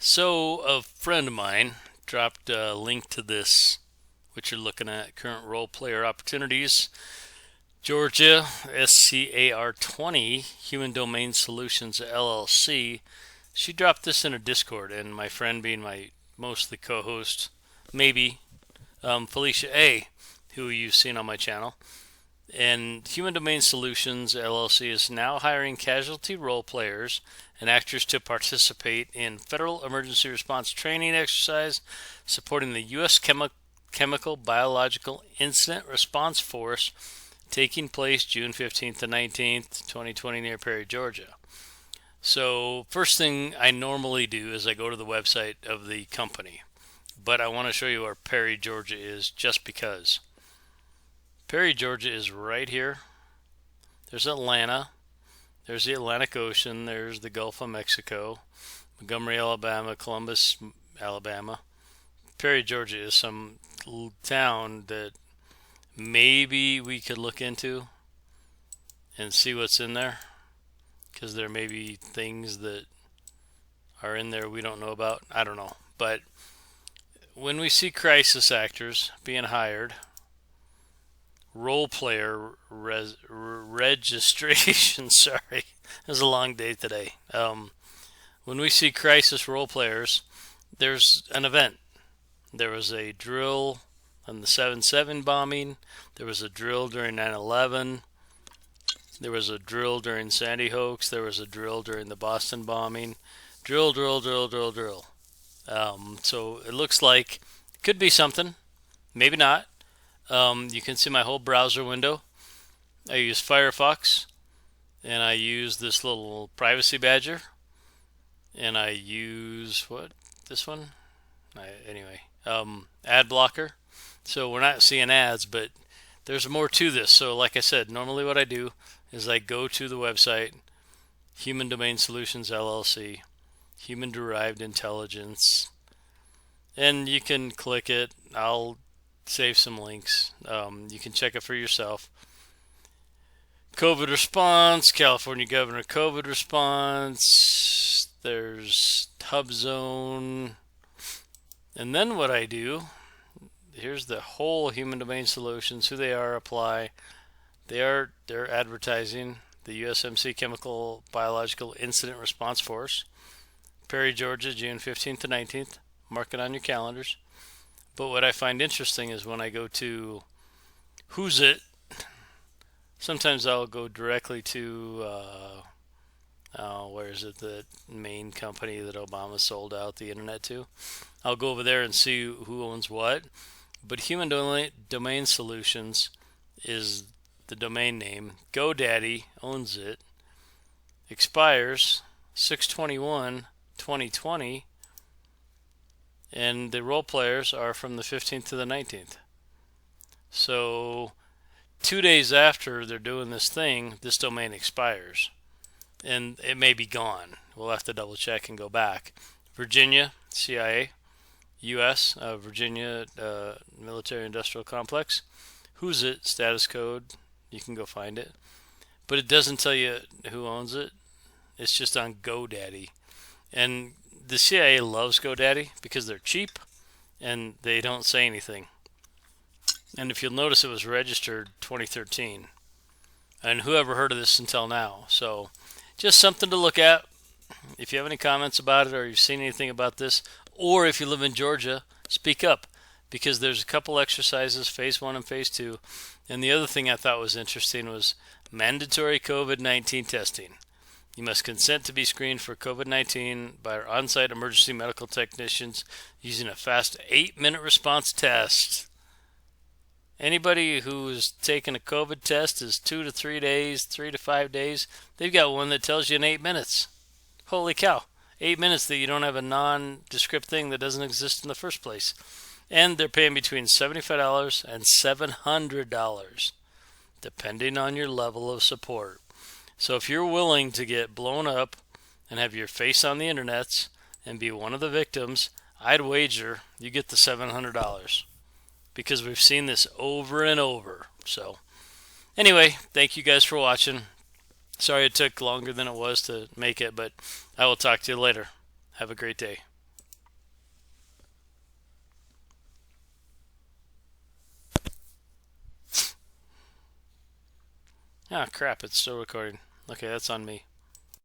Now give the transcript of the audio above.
So, a friend of mine dropped a link to this, which you're looking at current role player opportunities. Georgia SCAR 20 Human Domain Solutions LLC. She dropped this in a Discord, and my friend, being my mostly co host, maybe, FelishaA, who you've seen on my channel. And Human Domain Solutions LLC is now hiring casualty role players and actors to participate in federal emergency response training exercise supporting the U.S. Chemical Biological Incident Response Force taking place June 15th to 19th, 2020 near Perry, Georgia. So first thing I normally do is I go to the website of the company, but I want to show you where Perry, Georgia is just because. Perry, Georgia is right here. There's Atlanta. There's the Atlantic Ocean. There's the Gulf of Mexico. Montgomery, Alabama. Columbus, Alabama. Perry, Georgia is some town that maybe we could look into and see what's in there, because there may be things that are in there we don't know about. I don't know. But when we see crisis actors being hired, role player registration. Sorry, it was a long day today. When we see crisis role players, there's an event. There was a drill on the 7/7 bombing. There was a drill during 9/11. There was a drill during Sandy Hoax. There was a drill during the Boston bombing. Drill, drill, drill, drill, drill. So it looks like it could be something. Maybe not. You can see my whole browser window. I use Firefox, and I use this little privacy badger, and I use this one? Anyway, ad blocker. So we're not seeing ads, but there's more to this. So like I said, normally what I do is I go to the website, Human Domain Solutions LLC, Human Derived Intelligence, and you can click it. I'll save some links. You can check it for yourself. COVID response, California Governor COVID response. There's Hub Zone. And then what I do, here's the whole Human Domain Solutions, who they are, apply. They're advertising the USMC Chemical Biological Incident Response Force, Perry, Georgia, June 15th to 19th. Mark it on your calendars. But what I find interesting is when I go to Who's It, sometimes I'll go directly to, where is it, the main company that Obama sold out the internet to. I'll go over there and see who owns what. But Human Domain Solutions is the domain name. GoDaddy owns it. Expires 6/21/2020. And the role players are from the 15th to the 19th. So 2 days after they're doing this thing, this domain expires. And it may be gone. We'll have to double check and go back. Virginia, CIA, U.S., Virginia Military Industrial Complex. Who's it? Status code. You can go find it. But it doesn't tell you who owns it. It's just on GoDaddy. And the CIA loves GoDaddy because they're cheap and they don't say anything. And if you'll notice, it was registered 2013. And who ever heard of this until now? So just something to look at. If you have any comments about it, or you've seen anything about this, or if you live in Georgia, speak up, because there's a couple exercises, phase 1 and phase 2. And the other thing I thought was interesting was mandatory COVID-19 testing. You must consent to be screened for COVID-19 by our on-site emergency medical technicians using a fast 8-minute response test. Anybody who's taken a COVID test is 2 to 3 days, 3 to 5 days. They've got one that tells you in 8 minutes. Holy cow. 8 minutes that you don't have a nondescript thing that doesn't exist in the first place. And they're paying between $75 and $700, depending on your level of support. So if you're willing to get blown up and have your face on the internets and be one of the victims, I'd wager you get the $700, because we've seen this over and over. So anyway, thank you guys for watching. Sorry it took longer than it was to make it, but I will talk to you later. Have a great day. Ah, crap, it's still recording. Okay, that's on me.